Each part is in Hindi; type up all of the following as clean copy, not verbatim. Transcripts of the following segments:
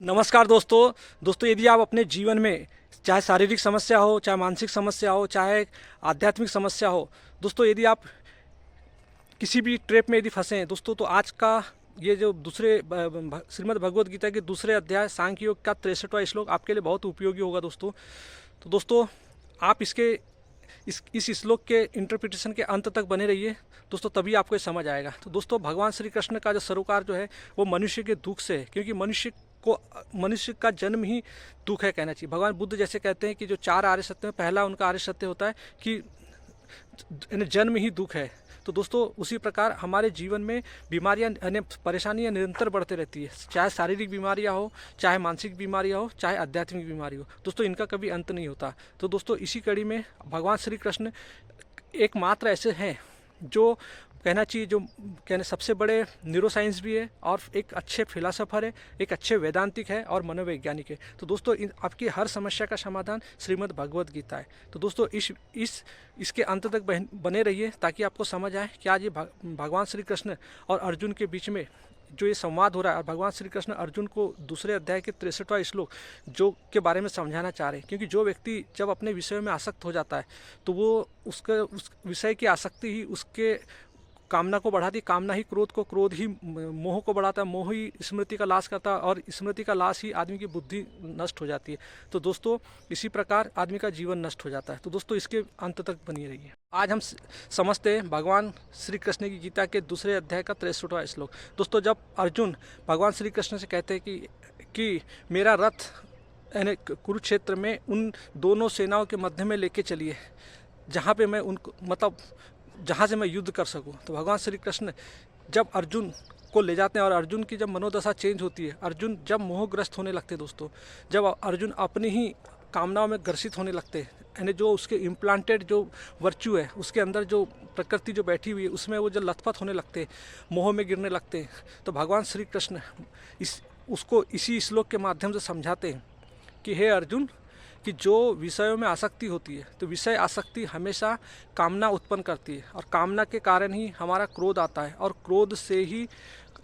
नमस्कार दोस्तों। यदि आप अपने जीवन में चाहे शारीरिक समस्या हो, चाहे मानसिक समस्या हो, चाहे आध्यात्मिक समस्या हो, दोस्तों यदि आप किसी भी ट्रैप में यदि फंसे हैं दोस्तों, तो आज का ये जो श्रीमद् भगवद गीता के दूसरे अध्याय सांख्य योग का 63वां श्लोक आपके लिए बहुत उपयोगी होगा दोस्तों। तो दोस्तों आप इस श्लोक के इंटरप्रिटेशन के अंत तक बने रहिए दोस्तों, तभी आपको ये समझ आएगा। तो दोस्तों भगवान श्री कृष्ण का जो सरोकार जो है वो मनुष्य के दुख से है, क्योंकि मनुष्य का जन्म ही दुख है कहना चाहिए। भगवान बुद्ध जैसे कहते हैं कि जो 4 आर्य सत्य में पहला उनका आर्य सत्य होता है कि जन्म ही दुख है। तो दोस्तों उसी प्रकार हमारे जीवन में बीमारियां यानी परेशानियां निरंतर बढ़ते रहती है, चाहे शारीरिक बीमारियां हो, चाहे मानसिक बीमारियां हो, चाहे आध्यात्मिक बीमारी हो दोस्तों, इनका कभी अंत नहीं होता। तो दोस्तों इसी कड़ी में भगवान श्री कृष्ण एकमात्र ऐसे हैं जो कहना चाहिए जो कहने सबसे बड़े न्यूरो साइंस भी है और एक अच्छे फिलासफर है, एक अच्छे वैदांतिक है और मनोवैज्ञानिक है। तो दोस्तों आपकी हर समस्या का समाधान श्रीमद् भगवद गीता है। तो दोस्तों इसके अंत तक बने रहिए ताकि आपको समझ आए कि आज ये भगवान श्री कृष्ण और अर्जुन के बीच में जो ये संवाद हो रहा है, और भगवान श्री कृष्ण अर्जुन को दूसरे अध्याय के 63वां श्लोक जो के बारे में समझाना चाह रहे हैं। क्योंकि जो व्यक्ति जब अपने विषय में आसक्त हो जाता है तो वो उस विषय की आसक्ति ही उसके कामना को बढ़ाती, कामना ही क्रोध को, क्रोध ही मोह को बढ़ाता है, मोह ही स्मृति का नाश करता है और स्मृति का नाश ही आदमी की बुद्धि नष्ट हो जाती है। तो दोस्तों इसी प्रकार आदमी का जीवन नष्ट हो जाता है। तो दोस्तों इसके अंत तक बनी रहिए। आज हम समझते हैं भगवान श्री कृष्ण की गीता के दूसरे अध्याय का 63वां श्लोक। दोस्तों जब अर्जुन भगवान श्री कृष्ण से कहते हैं कि मेरा रथ यानी कुरुक्षेत्र में उन दोनों सेनाओं के मध्य में लेके चलिए जहाँ पे मैं उनको मतलब जहाँ से मैं युद्ध कर सकूं। तो भगवान श्री कृष्ण जब अर्जुन को ले जाते हैं और अर्जुन की जब मनोदशा चेंज होती है, अर्जुन जब मोहग्रस्त होने लगते हैं दोस्तों, जब अर्जुन अपनी ही कामनाओं में ग्रसित होने लगते हैं, यानी जो उसके इम्प्लांटेड जो वर्च्यू है, उसके अंदर जो प्रकृति जो बैठी हुई है उसमें वो जो लथपथ होने लगते हैं, मोह में गिरने लगते हैं, तो भगवान श्री कृष्ण उसको इसी श्लोक के माध्यम से समझाते हैं कि हे अर्जुन, कि जो विषयों में आसक्ति होती है तो विषय आसक्ति हमेशा कामना उत्पन्न करती है और कामना के कारण ही हमारा क्रोध आता है और क्रोध से ही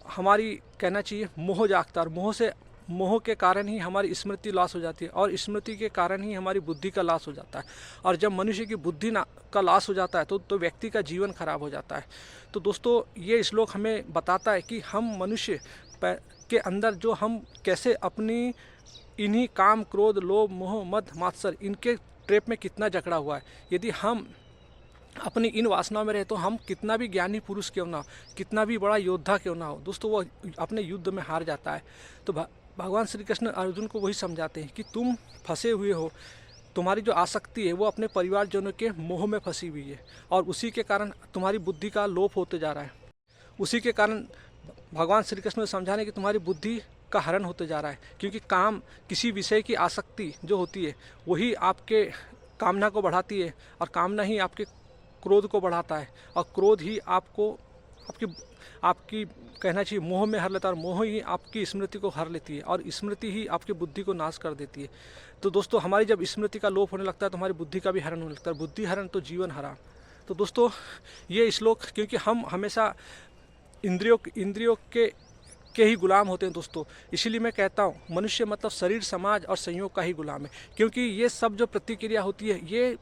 हमारी कहना चाहिए मोह जागता है और मोह के कारण ही हमारी स्मृति लॉस हो जाती है और स्मृति के कारण ही हमारी बुद्धि का लॉस हो जाता है। और जब मनुष्य की बुद्धि का लॉस हो जाता है तो व्यक्ति का जीवन खराब हो जाता है। तो दोस्तों ये श्लोक हमें बताता है कि हम मनुष्य के अंदर जो हम कैसे अपनी इन्हीं काम, क्रोध, लोभ, मोह, मद, मात्सर इनके ट्रैप में कितना जकड़ा हुआ है। यदि हम अपनी इन वासनाओं में रहे तो हम कितना भी ज्ञानी पुरुष क्यों ना हो, कितना भी बड़ा योद्धा क्यों ना हो दोस्तों, वो अपने युद्ध में हार जाता है। तो भगवान श्री कृष्ण अर्जुन को वही समझाते हैं कि तुम फंसे हुए हो, तुम्हारी जो आसक्ति है वो अपने परिवारजनों के मोह में फंसी हुई है और उसी के कारण तुम्हारी बुद्धि का लोप होते जा रहा है। उसी के कारण भगवान श्री कृष्ण समझाने कि तुम्हारी बुद्धि का हरण होते जा रहा है, क्योंकि काम किसी विषय की आसक्ति जो होती है वही आपके कामना को बढ़ाती है और कामना ही आपके क्रोध को बढ़ाता है और क्रोध ही आपको आपकी कहना चाहिए मोह में हर लेता है और मोह ही आपकी स्मृति को हर लेती है और स्मृति ही आपकी बुद्धि को नाश कर देती है। तो दोस्तों हमारी जब स्मृति का लोप होने लगता है तो हमारी बुद्धि का भी हरण होने लगता है, बुद्धि हरण तो जीवन हरण। तो दोस्तों ये श्लोक, क्योंकि हम हमेशा इंद्रियों के ही गुलाम होते हैं दोस्तों, इसीलिए मैं कहता हूँ मनुष्य मतलब शरीर, समाज और संयोग का ही गुलाम है। क्योंकि ये सब जो प्रतिक्रिया होती है ये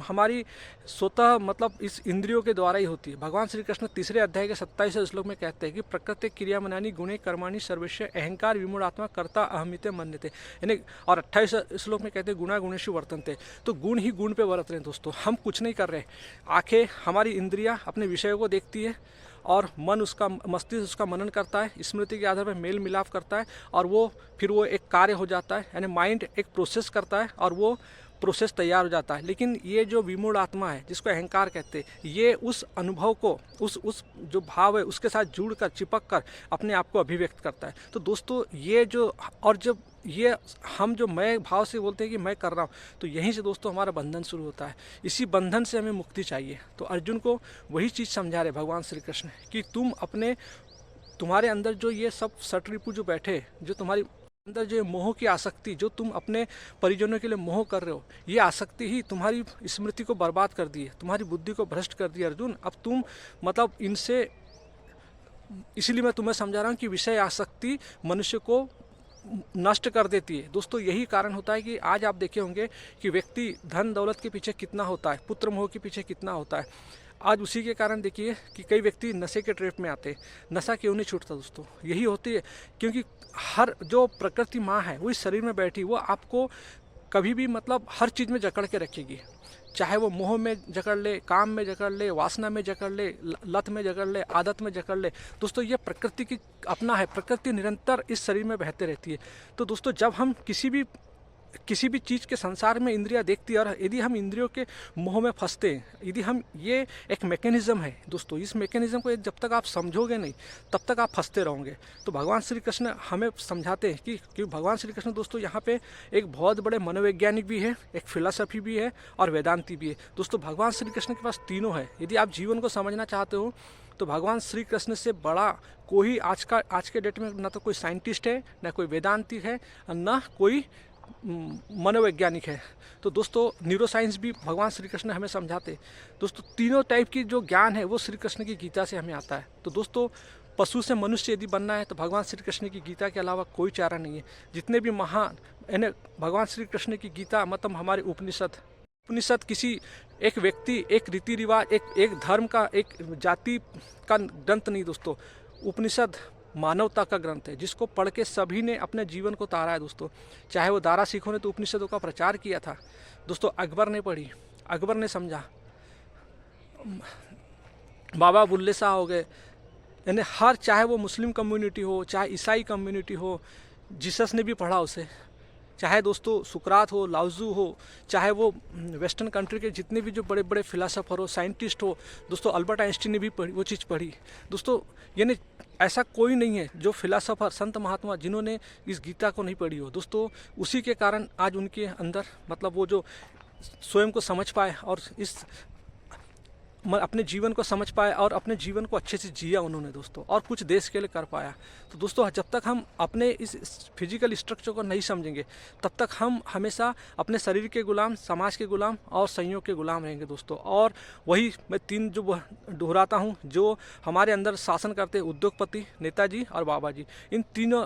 हमारी स्वतः मतलब इस इंद्रियों के द्वारा ही होती है। भगवान श्री कृष्ण तीसरे अध्याय के 27वें श्लोक में कहते हैं कि प्रकृति क्रिया मनानी गुणे कर्माणि सर्वस्व अहंकार विमूढ़ात्मा कर्ता अहमिते मन्यते, यानी और 28वें श्लोक में कहते हैं गुणा गुणेषु वर्तन्ते। तो गुण ही गुण पे वर्त रहे हैं दोस्तों, हम कुछ नहीं कर रहे। आंखें हमारी इंद्रियां अपने विषयों को देखती है और मन उसका मस्तिष्क उसका मनन करता है, स्मृति के आधार पर मेल मिलाप करता है और फिर वो एक कार्य हो जाता है, यानी माइंड एक प्रोसेस करता है और वो प्रोसेस तैयार हो जाता है। लेकिन ये जो विमूढ़ आत्मा है जिसको अहंकार कहते हैं, ये उस अनुभव को उस जो भाव है उसके साथ जुड़कर चिपक कर अपने आप को अभिव्यक्त करता है। तो दोस्तों ये जो और जब ये हम जो मैं भाव से बोलते हैं कि मैं कर रहा हूँ, तो यहीं से दोस्तों हमारा बंधन शुरू होता है। इसी बंधन से हमें मुक्ति चाहिए। तो अर्जुन को वही चीज़ समझा रहे भगवान श्री कृष्ण कि तुम्हारे अंदर जो ये सब सटरिपु जो बैठे, जो तुम्हारी अंदर जो मोह की आसक्ति, जो तुम अपने परिजनों के लिए मोह कर रहे हो, ये आसक्ति ही तुम्हारी स्मृति को बर्बाद कर दी है, तुम्हारी बुद्धि को भ्रष्ट कर दिया अर्जुन। अब तुम मतलब इनसे, इसलिए मैं तुम्हें समझा रहा हूँ कि विषय आसक्ति मनुष्य को नष्ट कर देती है। दोस्तों यही कारण होता है कि आज आप देखे होंगे कि व्यक्ति धन दौलत के पीछे कितना होता है, पुत्र मोह के पीछे कितना होता है। आज उसी के कारण देखिए कि कई व्यक्ति नशे के ट्रैप में आते हैं। नशा क्यों नहीं छूटता दोस्तों? यही होती है क्योंकि हर जो प्रकृति माँ है वो इस शरीर में बैठी, वो आपको कभी भी मतलब हर चीज़ में जकड़ के रखेगी। चाहे वो मोह में जकड़ ले, काम में जकड़ ले, वासना में जकड़ ले, लत में जकड़ ले, आदत में जकड़ ले। दोस्तों ये प्रकृति की अपना है, प्रकृति निरंतर इस शरीर में बहते रहती है। तो दोस्तों जब हम किसी भी चीज़ के संसार में इंद्रियां देखती है और यदि हम इंद्रियों के मोह में फंसते हैं, यदि हम ये एक मैकेनिज्म है दोस्तों, इस मैकेनिज्म को जब तक आप समझोगे नहीं तब तक आप फंसते रहोगे। तो भगवान श्री कृष्ण हमें समझाते हैं कि भगवान श्री कृष्ण दोस्तों यहाँ पे एक बहुत बड़े मनोवैज्ञानिक भी है, एक फिलासफी भी है और वेदांती भी है। दोस्तों भगवान श्री कृष्ण के पास तीनों है। यदि आप जीवन को समझना चाहते हो तो भगवान श्री कृष्ण से बड़ा कोई आज के डेट में ना तो कोई साइंटिस्ट है, ना कोई वेदांती है, ना कोई मनोवैज्ञानिक है। तो दोस्तों न्यूरो साइंस भी भगवान श्री कृष्ण हमें समझाते। दोस्तों तीनों टाइप की जो ज्ञान है वो श्री कृष्ण की गीता से हमें आता है। तो दोस्तों पशु से मनुष्य यदि बनना है तो भगवान श्री कृष्ण की गीता के अलावा कोई चारा नहीं है। जितने भी महान यानी भगवान श्री कृष्ण की गीता मतलब हमारे उपनिषद किसी एक व्यक्ति, एक रीति रिवाज, एक धर्म का, एक जाति का ग्रंथ नहीं दोस्तों। उपनिषद मानवता का ग्रंथ है जिसको पढ़ के सभी ने अपने जीवन को तारा है दोस्तों। चाहे वो दारा सिखों ने तो उपनिषदों का प्रचार किया था दोस्तों, अकबर ने पढ़ी, अकबर ने समझा, बाबा बुल्ले शाह हो गए, यानी हर चाहे वो मुस्लिम कम्युनिटी हो, चाहे ईसाई कम्युनिटी हो, जीसस ने भी पढ़ा उसे। चाहे दोस्तों सुकरात हो, लाउजू हो, चाहे वो वेस्टर्न कंट्री के जितने भी जो बड़े बड़े फिलासफर हो, साइंटिस्ट हो दोस्तों, अल्बर्ट आइंस्टीन ने भी वो चीज़ पढ़ी दोस्तों। यानी ऐसा कोई नहीं है जो फिलासफर, संत महात्मा जिन्होंने इस गीता को नहीं पढ़ी हो दोस्तों। उसी के कारण आज उनके अंदर मतलब वो जो स्वयं को समझ पाए और इस अपने जीवन को समझ पाए और अपने जीवन को अच्छे से जिया उन्होंने दोस्तों, और कुछ देश के लिए कर पाया। तो दोस्तों जब तक हम अपने इस फिजिकल स्ट्रक्चर को नहीं समझेंगे तब तक हम हमेशा अपने शरीर के गुलाम, समाज के गुलाम और संयोग के गुलाम रहेंगे दोस्तों। और वही मैं तीन जो दोहराता हूँ जो हमारे अंदर शासन करते हैं, उद्योगपति, नेताजी और बाबा जी, इन तीनों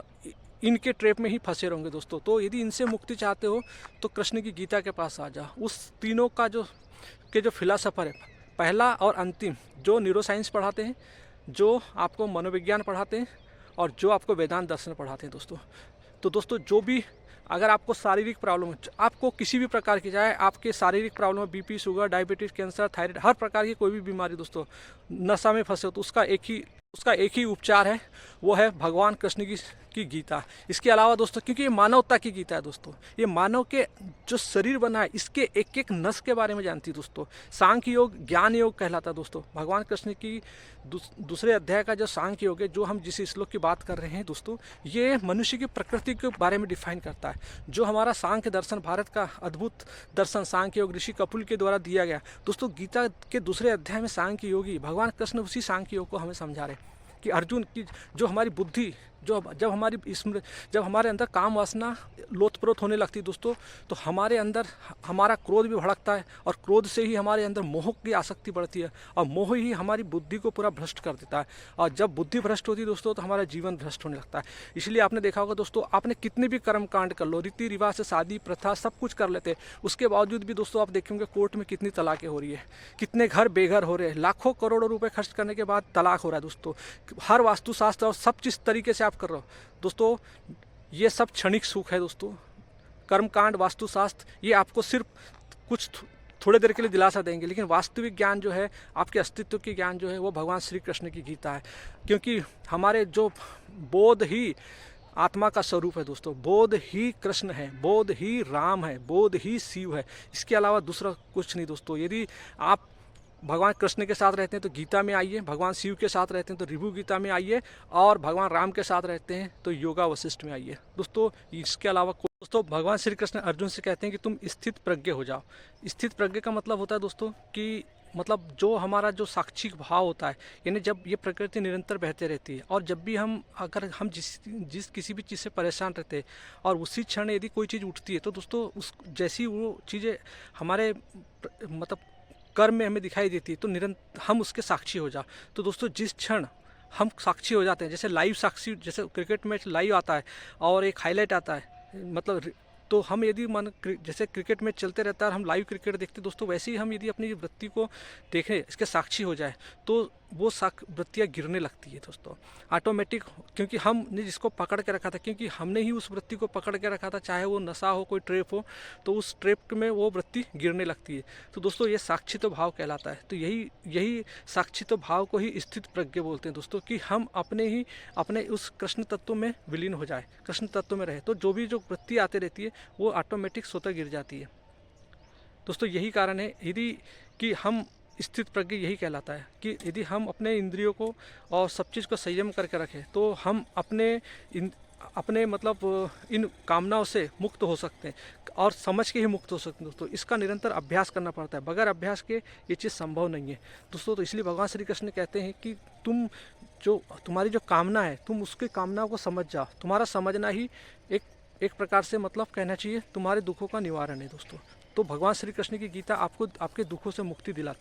इनके ट्रैप में ही फंसे रहेंगे दोस्तों। तो यदि इनसे मुक्ति चाहते हो तो कृष्ण की गीता के पास आ जाओ। उस तीनों का जो फिलासफर है, पहला और अंतिम, जो न्यूरो साइंस पढ़ाते हैं, जो आपको मनोविज्ञान पढ़ाते हैं और जो आपको वेदांत दर्शन पढ़ाते हैं दोस्तों। तो दोस्तों जो भी अगर आपको शारीरिक प्रॉब्लम, आपको किसी भी प्रकार की, चाहे आपके शारीरिक प्रॉब्लम है, BP, sugar, diabetes, cancer, thyroid, हर प्रकार की कोई भी बीमारी दोस्तों, नशा में फंसे हो तो उसका एक ही उपचार है, वो है भगवान कृष्ण की गीता। इसके अलावा दोस्तों क्योंकि ये मानवता की गीता है दोस्तों, ये मानव के जो शरीर बना है इसके एक एक नस के बारे में जानती है दोस्तों। सांख्य योग ज्ञान योग कहलाता है दोस्तों। भगवान कृष्ण की दूसरे अध्याय का जो सांख्य योग है, जो हम जिस श्लोक की बात कर रहे हैं दोस्तों, ये मनुष्य की प्रकृति के बारे में डिफाइन करता है। जो हमारा सांख्य दर्शन, भारत का अद्भुत दर्शन सांख्य योग ऋषि कपिल के द्वारा दिया गया दोस्तों, गीता के दूसरे अध्याय में सांख्य योगी भगवान कृष्ण उसी सांख्य योग को हमें समझा रहे हैं कि अर्जुन की जो हमारी बुद्धि, जब हमारे अंदर काम वासना लोथप्रोत होने लगती दोस्तों, तो हमारे अंदर हमारा क्रोध भी भड़कता है और क्रोध से ही हमारे अंदर मोह की आसक्ति बढ़ती है और मोह ही हमारी बुद्धि को पूरा भ्रष्ट कर देता है। और जब बुद्धि भ्रष्ट होती है दोस्तों तो हमारा जीवन भ्रष्ट होने लगता है। इसलिए आपने देखा होगा दोस्तों, आपने कितने भी कर्म कांड कर लो, रीति रिवाज से शादी प्रथा सब कुछ कर लेते हैं, उसके बावजूद भी दोस्तों आप देखेंगे कोर्ट में कितनी तलाकें हो रही है, कितने घर बेघर हो रहे हैं, लाखों करोड़ों रुपए खर्च करने के बाद तलाक हो रहा है दोस्तों। हर वास्तुशास्त्र और सब चीज़ तरीके से आप कर रहे हो दोस्तों, ये सब क्षणिक सुख है दोस्तों। कर्मकांड, वास्तुशास्त्र ये आपको सिर्फ कुछ थोड़े देर के लिए दिलासा देंगे, लेकिन वास्तविक ज्ञान जो है, आपके अस्तित्व की ज्ञान जो है, वो भगवान श्री कृष्ण की गीता है। क्योंकि हमारे जो बोध ही आत्मा का स्वरूप है दोस्तों, बोध ही कृष्ण है, बोध ही राम है, बोध ही शिव है, इसके अलावा दूसरा कुछ नहीं दोस्तों। यदि आप भगवान कृष्ण के साथ रहते हैं तो गीता में आइए, भगवान शिव के साथ रहते हैं तो ऋभु गीता में आइए, और भगवान राम के साथ रहते हैं तो योगा वशिष्ठ में आइए दोस्तों। इसके अलावा दोस्तों भगवान श्री कृष्ण अर्जुन से कहते हैं कि तुम स्थित प्रज्ञ हो जाओ। स्थित प्रज्ञ का मतलब होता है दोस्तों कि मतलब जो हमारा जो साक्षिक भाव होता है, यानी जब ये प्रकृति निरंतर बहते रहती है और जब भी अगर हम जिस किसी भी चीज़ से परेशान रहते हैं और उसी क्षण यदि कोई चीज़ उठती है तो दोस्तों उस जैसी वो चीज़ें हमारे मतलब कर्म में हमें दिखाई देती है तो निरंतर हम उसके साक्षी हो जाओ। तो दोस्तों जिस क्षण हम साक्षी हो जाते हैं। जैसे लाइव साक्षी, जैसे क्रिकेट मैच लाइव आता है और एक हाईलाइट आता है, मतलब तो हम यदि जैसे क्रिकेट मैच चलते रहता है और हम लाइव क्रिकेट देखते दोस्तों, वैसे ही हम यदि अपनी वृत्ति को देखें, इसके साक्षी हो जाए, तो वो वृत्तियाँ गिरने लगती है दोस्तों ऑटोमेटिक, क्योंकि हमने जिसको पकड़ के रखा था, क्योंकि हमने ही उस वृत्ति को पकड़ के रखा था, चाहे वो नशा हो, कोई ट्रेप हो, तो उस ट्रेप में वो वृत्ति गिरने लगती है। तो दोस्तों ये साक्षित भाव कहलाता है। तो यही साक्षित भाव को ही स्थित प्रज्ञ बोलते हैं दोस्तों, कि हम अपने उस कृष्ण तत्व में विलीन हो जाए, कृष्ण तत्व में रहे, तो जो वृत्ति आती रहती है वो ऑटोमेटिक स्वतः गिर जाती है। दोस्तों यही कारण है यदि कि हम स्थित प्रज्ञ, यही कहलाता है कि यदि हम अपने इंद्रियों को और सब चीज़ को संयम करके रखें, तो हम अपने मतलब इन कामनाओं से मुक्त हो सकते हैं और समझ के ही मुक्त हो सकते हैं दोस्तों। इसका निरंतर अभ्यास करना पड़ता है, बगैर अभ्यास के ये चीज़ संभव नहीं है दोस्तों। तो इसलिए भगवान श्री कृष्ण कहते हैं कि तुम्हारी जो कामना है, तुम उसकी कामनाओं को समझ जाओ। तुम्हारा समझना ही एक प्रकार से मतलब कहना चाहिए तुम्हारे दुखों का निवारण है दोस्तों। तो भगवान श्री कृष्ण की गीता आपको आपके दुखों से मुक्ति दिलाती है।